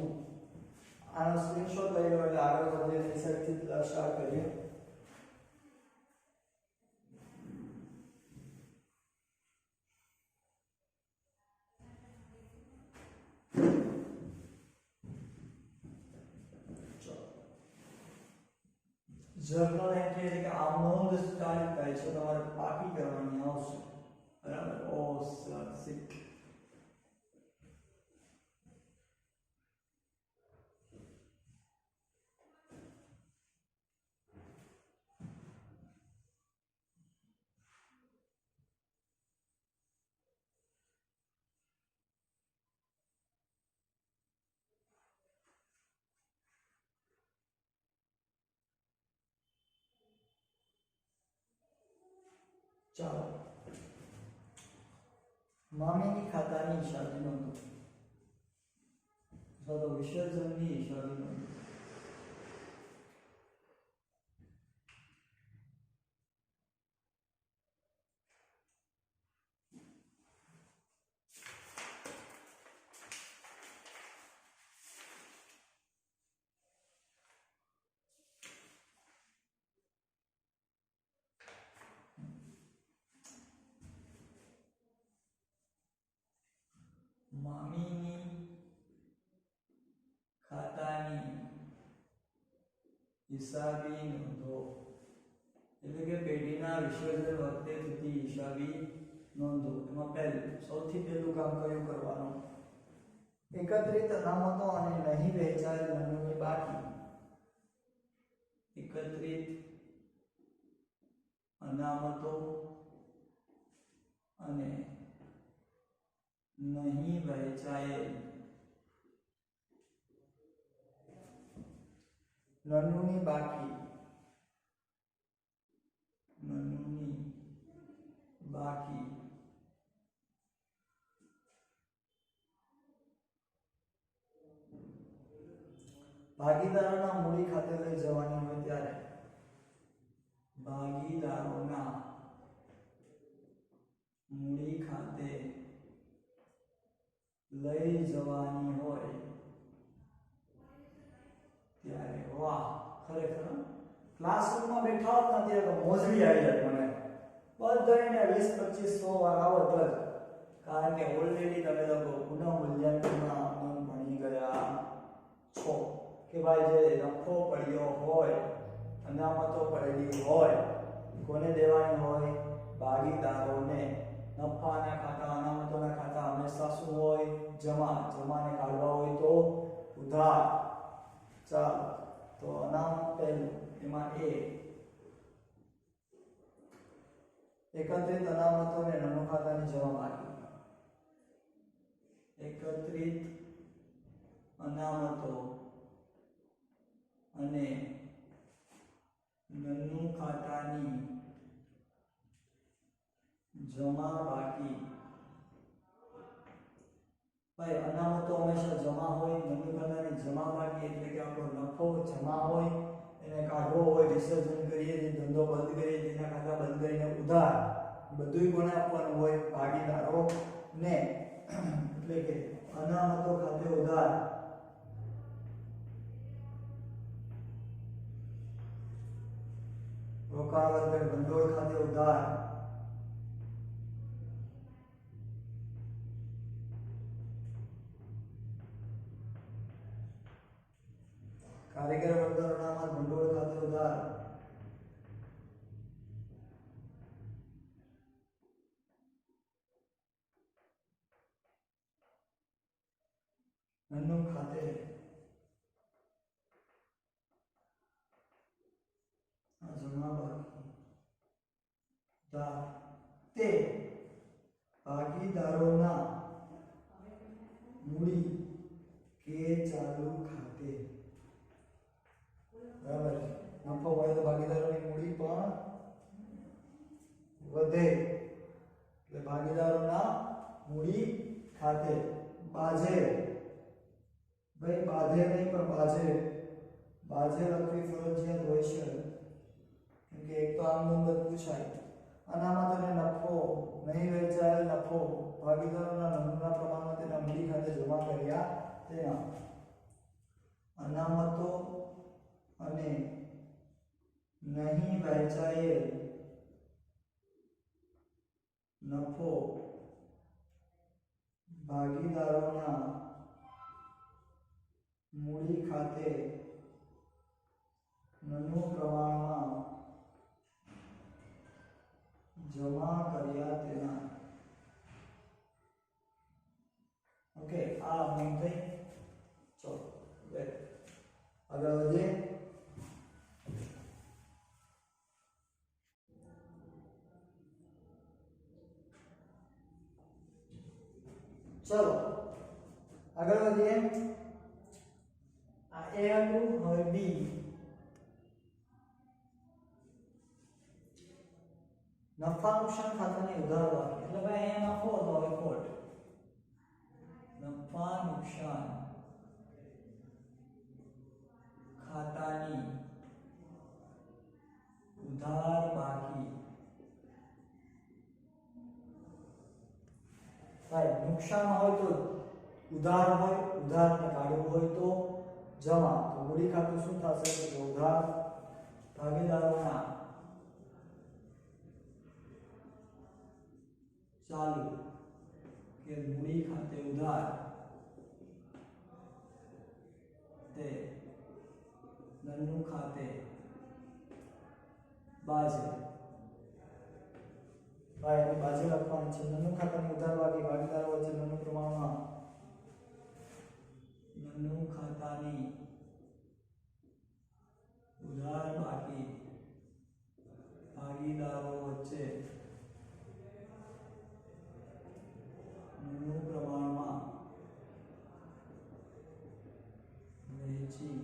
આનો સ્ક્રીનશોટ લઈ લો એટલે આગળ વધીએ તે સાઈડથી સ્ટાર્ટ કરીએ. જર્નલ એન્ટ્રી એટલે કે આ નોંધ સ્ટાર્ટ થાય છે, તમારે પાકી કરવાની આવશે, બરાબર. ઓ સર સિટ. ચાલો મામીની ખાતાની હિસાબી નોંધો અથવા તો વિસર્જનની હિસાબી નોંધો. મામીની ખાતાની હિસાબી નોંધો એટલે કે પેઢીના વિસર્જન વખતે થતી હિસાબી નોંધો. એમાં સૌથી પહેલું કામ કયું કરવાનું? એકત્રિત અનામતો અને નહીં વહેંચાયેલ નોંધોની બાકી. એકત્રિત અનામતો અને नहीं वहचाएल नन्नूनी बाकी, नन्नूनी बाकी भागीदारोना मूड़ी खाते लई जवानी होय त्यारे भागीदारोना मूड़ी खाते લઈ જવાની હોય ત્યારે વાહ ક્લાસરૂમમાં બેઠા હોત ને ત્યારે મોજડી આવી જાય મને બધાને 20 25 100 વાર આવત જ, કારણ કે ઓલરેડી તમે લોકો પુનઃ મૂલ્યાંકનમાં ભણી ગયા છો કે ભાઈ જે નફો પડ્યો હોય, અનામતો પડેલી હોય, કોને દેવાની હોય? ભાગીદારોને. નફાના ખાતા અનામતોના ખાતા હંમેશા શું હોય? જમાને કાઢવા હોય તો ઉધાર. ચાલો તો અનામત પહેલું એમાં એકત્રિત અનામતોને નાનો ખાતાની જમા બાકી. એકત્રિત અનામતો અને નાનું ખાતાની જમા બાકી. ભાઈ અનામતો હંમેશા જમા હોય, નાનું ખાતાની જમા બાકી એટલે કે આપણો નફો જમા હોય, એને કાઢવો હોય, વિસર્જન કરીએ, ધંધો બંધ કરીએ, તેના ખાતા બંધ કરીને ઉધાર. બધુંય કોને આપવાનું હોય? ભાગીદારો ને. એટલે કે અનામતો ખાતે ઉધાર, રોકાણ વગર ભંડોળ ખાતે ઉધાર, કારીગર વર્ગર અનામત ભંડોળ ખાતે ઉધાર, નાનું ખાતે જમા બાકી ઉધાર તે ભાગીદારોના મૂડી કે ચાલુ ખાતે. બરાબર છે. નફો હોય તો ભાગીદારોની મૂડી પણ વધે, એટલે ભાગીદારોના મૂડી ખાતે. બાજે, ભાઈ બાજે નહીં પણ બાજે લખવી ફરજિયાત હોય છે, કેમ કે એક તો આમ નંબર પૂછાય. અનામત અને નફો નહીં વેચાયેલ નફો ભાગીદારોના નમૂના પ્રમાણમાં તેના મૂડી ખાતે જમા કર્યા તેના. અનામતો અને નહીં વહેંચાયેલ નફો ભાગીદારોના મૂડી ખાતે નાનું પ્રમાણમાં જમા કર્યા તેના. ઓકે, આ અમુક થઈ. ચલો આગળ વધીએ. ચલો આગળ વધીએ. આ એ હતું, હવે બી. નફા નુકસાન ખાતાની ઉધાર બાકી, એટલે ભાઈ અહીંયા નફો હતો, હવે ખોટ. નફા નુકસાન ખાતાની ઉધાર બાકી. ભાઈ નુકસાન હોય તો ઉધાર હોય, ઉધારને કાઢવું હોય તો જમા. તો મૂડી ખાતું શું થશે? તો ઉધાર. ભાગીદારોના ચાલુ કે મૂડી ખાતે ઉધાર તે નાનું ખાતે બાજે. ભાઈ એની બાજુ લખવાની છે. નાનું ખાતાની ઉધાર બાકી ભાગીદારો વચ્ચે નાનું પ્રમાણમાં નાનું ખાતાની ઉધાર બાકી ભાગીદારો વચ્ચે નાનું પ્રમાણમાં વહેંચી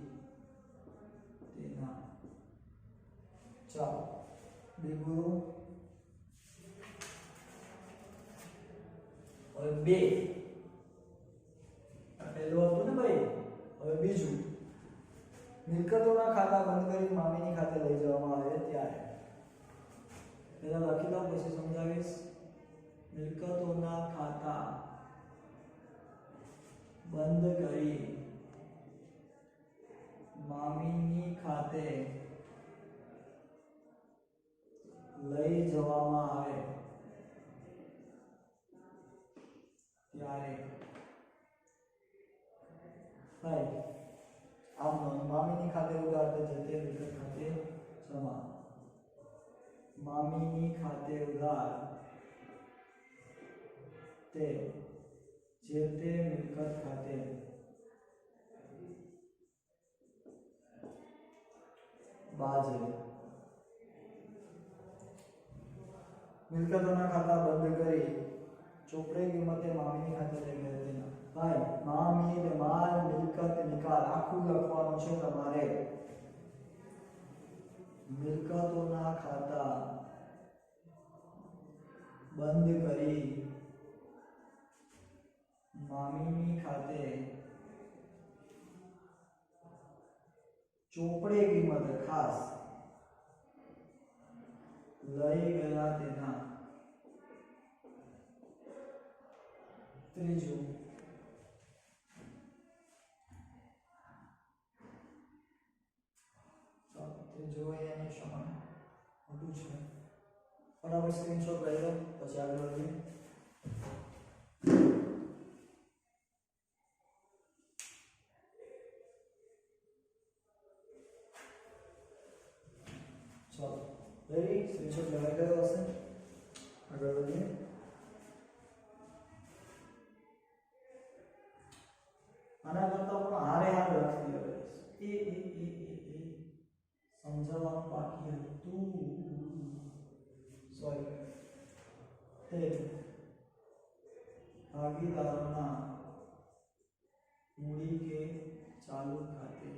તેના. ચાલો બીજું હવે બે. પહેલું હતું ને ભાઈ, હવે બીજું. મિલકતોના ખાતા બંધ કરી મામીની ખાતે લઈ જવામાં આવે ત્યારે. પહેલા લખી દઉં પછી સમજાવીશ. મિલકતોના ખાતા બંધ કરી મામીની ખાતે આવે ત્યારે ભાઈ આમ મામીની ખાતે ઉધાર તે જતે મિલકત ખાતે જમા મામીની ખાતે ઉધાર તે જેતે મિલકત ખાતે બાજે મિલકતોના ખાતા બંધ કરી ચોપડે કિંમતે મામીની ખાતે લઈ ગયા તેના ભાઈ મામી ને માલ મિલકત નિકાલ આખું લખવાનું છે તમારે મિલકતોના ખાતા બંધ કરી મામીની ખાતે ચોપડે કિંમત ખાસ લઈ ગયા તેના ત્રીજું ત્રીજું અહીંયા સમાન મોટું છે ફટાફટ સ્ક્રીનશોટ લઈ લો પછી આગળ વધીએ ચાલો રેડી સ્ક્રીનશોટ લગાવી ગયો હશે આગળ વધીએ આના કરતા પણ હારે હાર લખી દેવાય સમજાવવાનું બાકી હતું સોરી તે ભાગીદારોના મૂડી કે ચાલુ ખાતે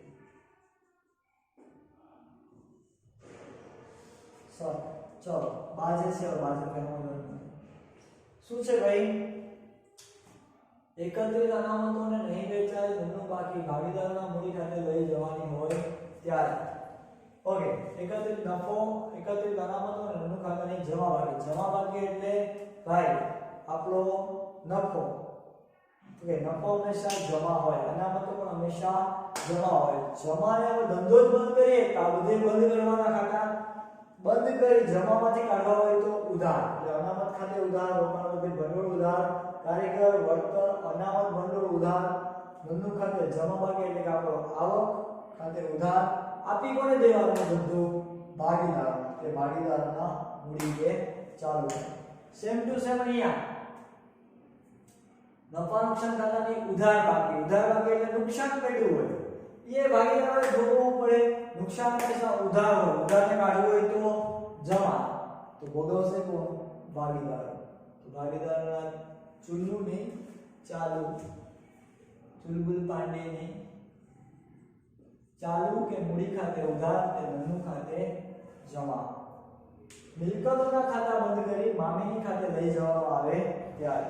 चलो बाजे से और बाजे पे શું છે ભાઈ એકત્રિત અનામતોને નહીં વેચાય ધનનું બાકી ભાગીદારોના મૂડી ખાતે લઈ જવાની હોય ત્યારે ઓકે એકત્રિત નફો એકત્રિત અનામતો અને ધનનું ખાતાની જમા બાકી એટલે ભાઈ આપણો નફો ઓકે નફો હંમેશા જમા હોય અનામતો પણ હંમેશા જમા હોય જમાને હવે ધંધો જ બંધ કરીએ તો આ બધે બંધ કરવાના ખાતા બંધ કરી જમામાંથી કાઢવા હોય તો ઉધાર એટલે અનામત ખાતે ઉધાર રોકાણ વગર ભંડોળ ઉધાર કારીગર વર્તન અનામત ભંડોળ ઉધાર ધંધો ખાતે જમા બાકી એટલે કે આપણો આવક ખાતે ઉધાર આપી કોને દેવાનું બધું ભાગીદાર કે ભાગીદારના મૂડી કે ચાલુ સેમ ટુ સેમ અહીંયા નફા નુકસાન ખાતાની ઉધાર બાકી એટલે નુકસાન પડ્યું હોય ये भागीदारों જોવું પડે નુકસાન પૈસા ઉધાર હોય ઉધારને કાઢવું હોય તો જમા તો ભોગવશે કોણ ભાગીદાર તો ભાગીદારના ચુલ્લુ ને ચાલુ ચુલબુલ પાંડે ને ચાલુ કે મૂડી ખાતે ઉધાર તે ધનનું ખાતે જમા મિલકતોના ખાતા બંધ કરી મામીની ખાતે લઈ જવામાં આવે ત્યારે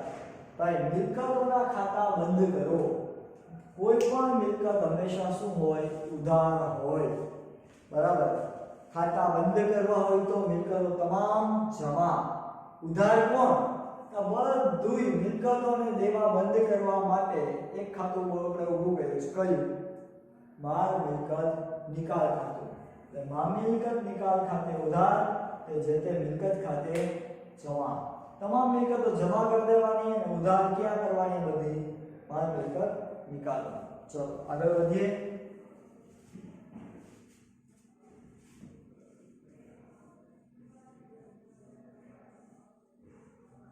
ભાઈ મિલકતોના ખાતા બંધ કરો કોઈ પણ મિલકત હંમેશા શું હોય ઉધાર હોય બરાબર ખાતા બંધ કરવા હોય તો મિલકતો તમામ જમા ઉધાર કોણ તો બધું મિલકતોને દેવા બંધ કરવા માટે એક ખાતું આપણે ઊભું કર્યું છે કયું માલ મિલકત નિકાલ ખાતું એટલે માલ મિલકત નિકાલ ખાતે ઉધાર તે જે તે મિલકત ખાતે જમા તમામ મિલકતો જમા કરી દેવાની અને ઉધાર ક્યાં કરવાની બધી માલ મિલકત निकालो चलो आगे बढ़िए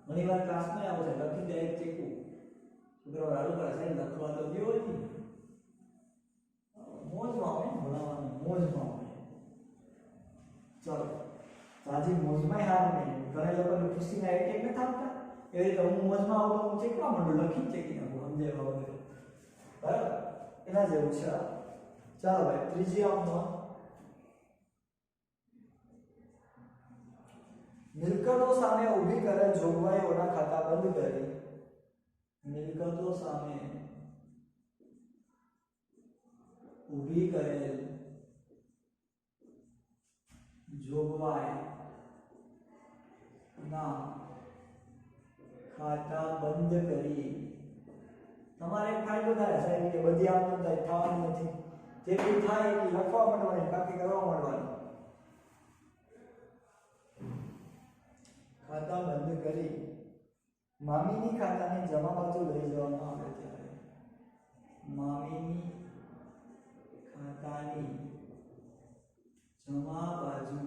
घनी बार क्लास में आवो छे लखी दे एक चेकू છોકરો રાડુ કરે છે લખવા તો દેવો જ મોજમાં આવે ભણાવવાની મોજમાં આવે ચલો સાજી મોજમાં હાર નહીં ઘણા લોકોને ખુશીના એટેક ન થાતા એવી રીતે હું મોજમાં આવતો હું ચેકવા માંડું લખી ચેકી નાખું સમજાવવા વગર બરાબર એના જેવું છે ચાલો ભાઈ ત્રીજી આમમાં મિલકતો સામે ઊભી કરેલ જોગવાઈઓના ખાતા બંધ કરી મિલકતો સામે ઊભી કરેલ જોગવાઈ ના ખાતા બંધ કરી તમારે એક ફાયદો થાય સાહેબ કે બધી આવતો થાય થવાનું નથી જેટલું થાય એટલું લખવા માંડવાની બાકી કરવા માંડવાની ખાતા બંધ કરી મામીની ખાતાની જમા બાજુ લઈ જવામાં આવે ત્યારે મામીની ખાતાની જમા બાજુ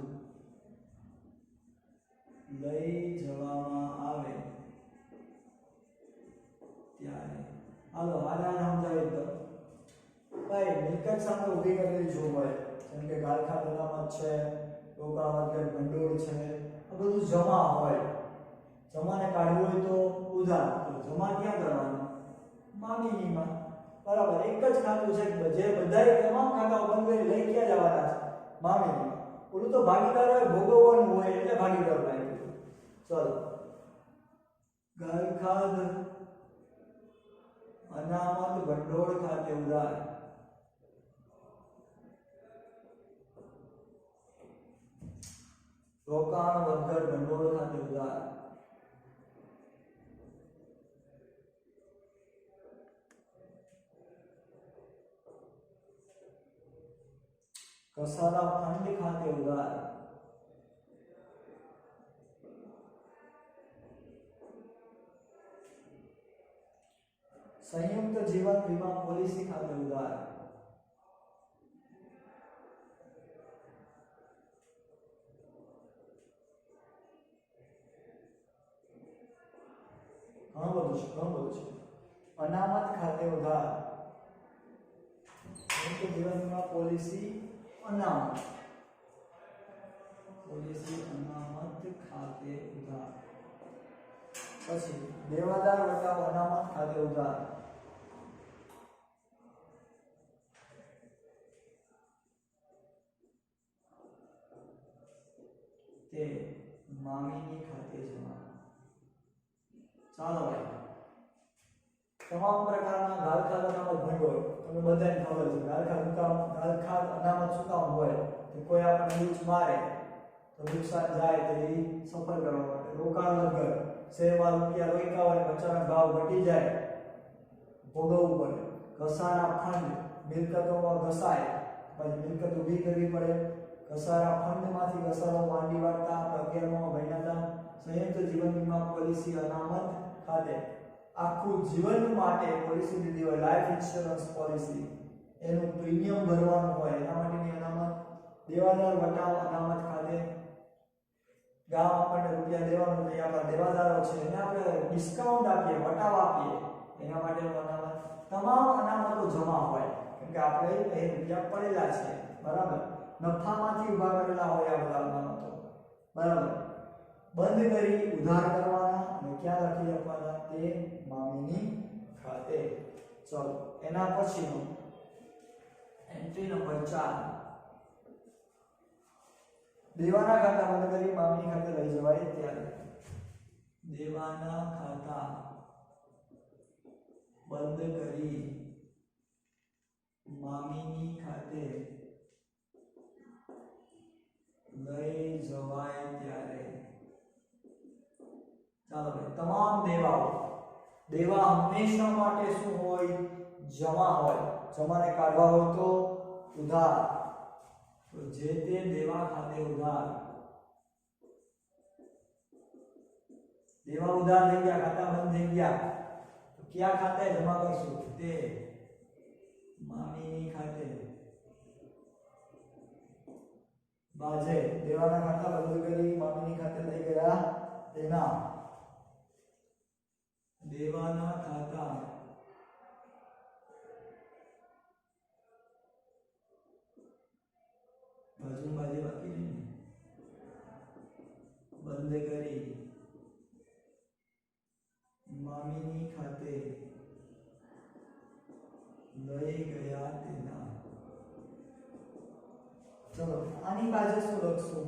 લઈ જવામાં આવે ત્યારે હાલો આને સમજાવી દો ભાઈ મિલકત સામે ઊભી કરેલી જોગવાઈ જેમ કે ગાલખા અનામત છે રોકાણ વગર ભંડોળ છે આ બધું જમા હોય જમાને કાઢવું હોય તો ઉધાર તો જમા ક્યાં કરવાનું મામીનીમાં બરાબર એક જ ખાતું છે જે બધાય તમામ ખાતાઓ બંધ કરી લઈ ક્યાં જવાના છે મામીનીમાં ઓલું તો ભાગીદારોએ ભોગવવાનું હોય એટલે ભાગીદાર નાખ્યું ચલો ગાલખાદ અનામત ભંડોળ ખાતે ઉધાર રોકાણ વગર ભંડોળ ખાતે ઉધાર કસારા ફંડ ખાતે ઉધાર સંયુક્ત જીવન વીમા પોલિસી ખાતે ઉધાર ઘણું બધું છે અનામત ખાતે ઉધાર સંયુક્ત જીવન વીમા પોલિસી અનામત ખાતે ઉધાર પછી દેવાદાર વટાવ અનામત ખાતે ઉધાર તે મામીની ખાતે જમા ચાલો ભાઈ તમામ પ્રકારના ગાલખાદ અનામત ભંડોળ તમને બધાને ખબર છે ગાલખાદ અનામત શું કામ હોય કે કોઈ આપણને લૂંચ મારે તો નુકસાન જાય તો એ સફળ કરવા માટે રોકાણ વગર શેરમાં રૂપિયા રોક્યા હોય અચાનક ભાવ ઘટી જાય ભોગવવું પડે ઘસારા ફંડ મિલકતોમાં ઘસાય પછી મિલકત ઊભી કરવી પડે ઘસારા ફંડમાંથી ઘસારો માંડી વાળતા 11માં ભણ્યા હતા સંયુક્ત જીવન વીમા પોલિસી અનામત ખાતે આખું જીવન માટે પોલિસી લીધી હોય લાઈફ ઇન્સ્યોરન્સ પોલિસી એનું પ્રીમિયમ ભરવાનું હોય એના માટેની અનામત દેવાદાર વટાવ અનામત ખાતે ગામ આપણને રૂપિયા દેવાનું છે આપણા દેવાદારો છે એને આપણે ડિસ્કાઉન્ટ આપીએ વટાવ આપીએ એના માટેનું અનામત તમામ અનામતો જમા હોય કેમ કે આપણે એ રૂપિયા પડેલા છે બરાબર નફામાંથી ઉભા કરેલા હોય આ બધા અનામતો બરાબર બંધ કરી ઉધાર કરવાના અને ક્યાં રાખી આપવાના તે મામીની ખાતે ચલો એના પછીનો એન્ટ્રી નંબર 4 દેવાના ખાતા બંધ કરી મામીની ખાતે લઈ જવાય ત્યારે દેવાના ખાતા બંધ કરી મામીની ખાતે લઈ જવાય ત્યારે ચાલો ભાઈ તમામ દેવા હંમેશા માટે શું હોય જમા હોય જમાને કાઢવા હોય તો ઉધાર તો જે તે દેવા ખાતે ઉધાર દેવા ઉધાર થઈ ગયા ખાતા બંધ થઈ ગયા તો ક્યાં ખાતે જમા કરશું તે મામીની ખાતે બાજે દેવાના ખાતા બંધ કરી મામીની ખાતે લઈ ગયા તેના દેવાના ખાતા બાજુ બાકી નહીં બંધ કરી મામીની ખાતે લઈ ગયા તેના ચલો આની બાજુ શું લખશું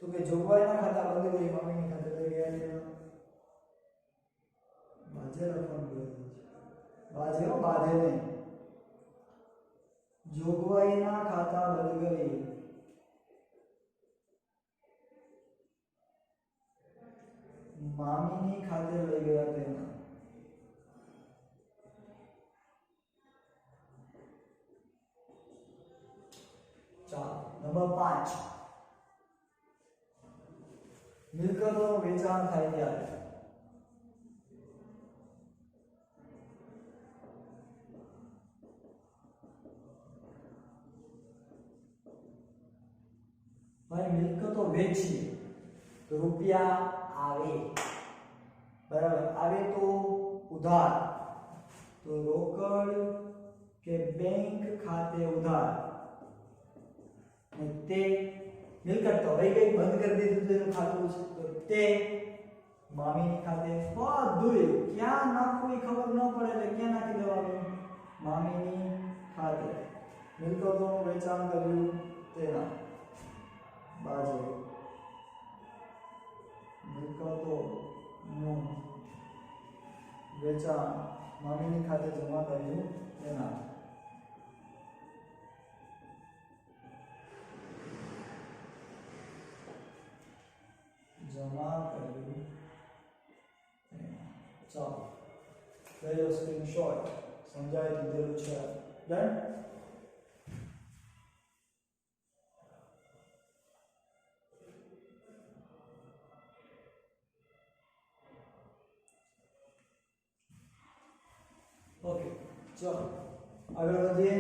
તો કે જોગવાઈના ખાતા બંધ કરી મામીની ખાતે લઈ ગયા તેના બાજે લખવાનું બાજે બાધે નહીં જોગવાઈના ખાતા બંધ કરી મામીની ખાતે લઈ ગયા તેના ચાલો નંબર 5 મિલકતોનું વેચાણ થાય ત્યારે ભાઈ મિલકતો વેચીએ તો રૂપિયા આવે, બરાબર, આવે તો ઉધાર, તો રોકડ કે બેંક ખાતે ઉધાર, અને તે મિલકત તો વહી ગઈ, બંધ કરી દીધું તેનું ખાતું છે, તો તે મામીની ખાતે, બધું ક્યાં નાખવું એ ખબર ન પડે એટલે ક્યાં નાખી દેવાનું, મામીની ખાતે. મિલકતોનું વેચાણ કર્યું તેના બાજુ મિલકતોનું વેચાણ મામીની ખાતે જમા કર્યું તેના જમા કર્યું. ચાલો લઈ લો સ્ક્રીનશોટ, સમજાવી દીધેલું છે. ડન. ओके, चलो आगे बढ़िए.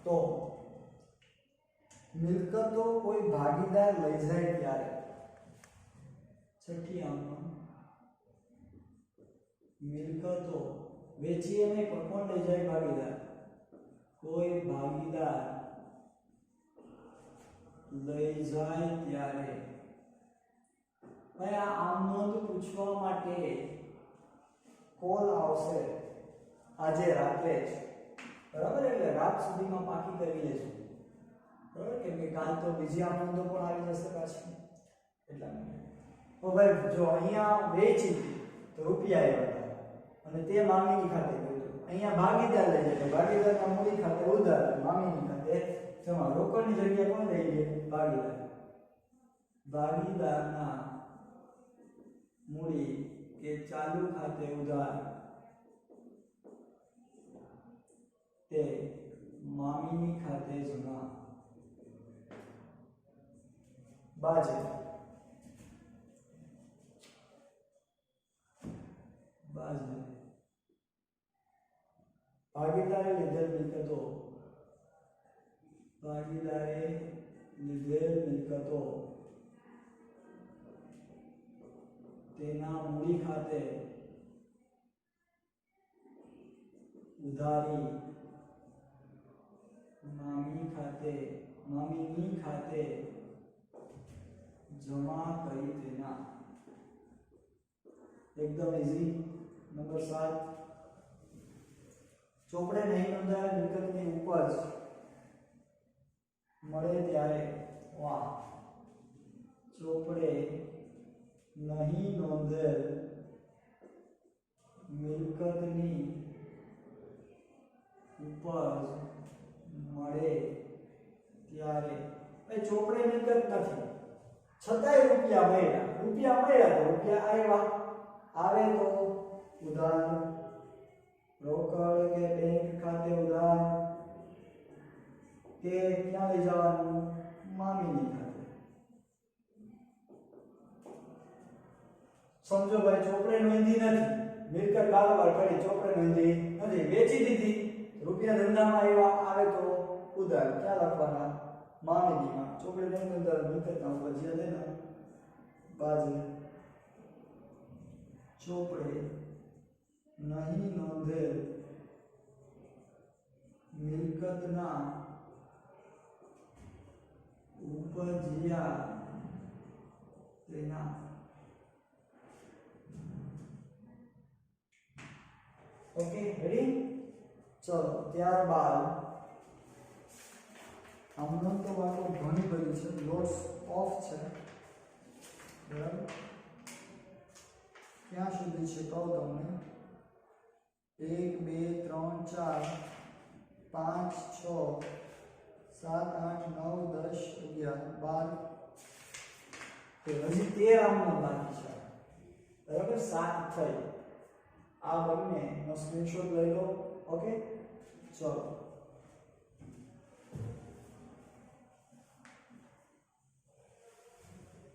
तो मिलकतो कोई भागीदार लई जाए त्यारे छठी आमમાં मिलकतो वेचीए नहीं पण कोण लई जाए भागीदार, कोई भागीदार लई जाए त्यारे भाई आम नोंध पूछवा माटे कॉल आवशे આજે રાત્રે જ, બરાબર, એટલે રાત સુધીમાં પાકી કરી લેજો, બરાબર, કેમ કે કાલ તો બીજી આમ નોંધો પણ આવી જશે પાછી, એટલા માટે. તો ભાઈ જો અહીંયા વેચી તો રૂપિયા આવ્યા અને તે મામીની ખાતે ગયું, અહીંયા ભાગીદાર લઈ જાય, ભાગીદારના મૂડી ખાતે ઉધાર, મામીની ખાતે જમા. રોકડની જગ્યા કોણ લઈ લે? ભાગીદાર. ભાગીદારના મૂડી કે ચાલુ ખાતે ઉધાર તે મામીની ખાતે જમા. બાજે બાજે ભાગીદારે લીધેલ મિલકતો, ભાગીદારે લીધેલ મિલકતો તેના મૂડી ખાતે ઉધારી મામીની ખાતે જમા કરી દેना. एकदम इजी. नंबर 7, ચોપડે નહીં નોંધાયેલ મિલકતની ઉપજ મળે ત્યારે, વાહ, ચોપડે નહીં નોંધેલ મિલકતની ઉપજ મળે ત્યારે, ભાઈ ચોપડે મિલકત નથી છતાંય રૂપિયા મળ્યા, રૂપિયા મળ્યા તો રૂપિયા આવ્યા, આવે તો ઉધાર, રોકડ કે બેંક ખાતે ઉધાર, તે ક્યાં લઈ જવાનું? મામીની ખાતે. સમજો ભાઈ ચોપડે નોંધી નથી, મિલકત કારોબાર કરી, ચોપડે નોંધી નથી, વેચી દીધી, રૂપિયા ધંધામાં આવ્યા, આવે તો ઉધાર, ક્યાં લખવાના? મામીનીમાં. ચોપડે નહીં નોંધાયેલ મિલકતના ઉપર જે દેના બાજુ ચોપડે નહીં નોંધેલ મિલકતના ઉપજ્યા તેના. Okay, ready. चलो ત્યારબાદ આમનો તો વાતો ઘણી બધી છે, લોટ્સ ઓફ છે, બરાબર. ક્યાં સુધી છે તો તમને 1 2 3 4 5 6 7 8 9 10 11 12 તો હજી 13 આમનો બાકી છે બરાબર 7 થઈ આ બંને નો સ્ક્રીનશોટ લઈ લો ઓકે ચલો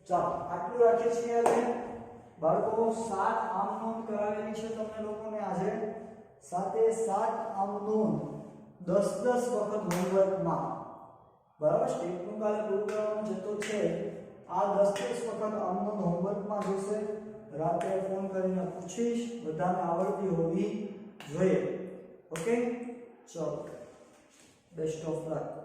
ચાલો આટલું રાખીએ છીએ હવે બાળકો 7 આમ નોંધ કરાવેલી છે તમને લોકોને આજે 7 એ 7 આમ નોંધ 10 વખત હોમવર્કમાં બરાબર સ્ટેપનું કાલે પૂરું કરવાનું છે તો છે આ 10 વખત આમ નોંધ હોમવર્કમાં જોશે રાતે ફોન કરીને પૂછીશ બધાને આવડતી હોવી જોઈએ ઓકે ચલો બેસ્ટ ઓફ લક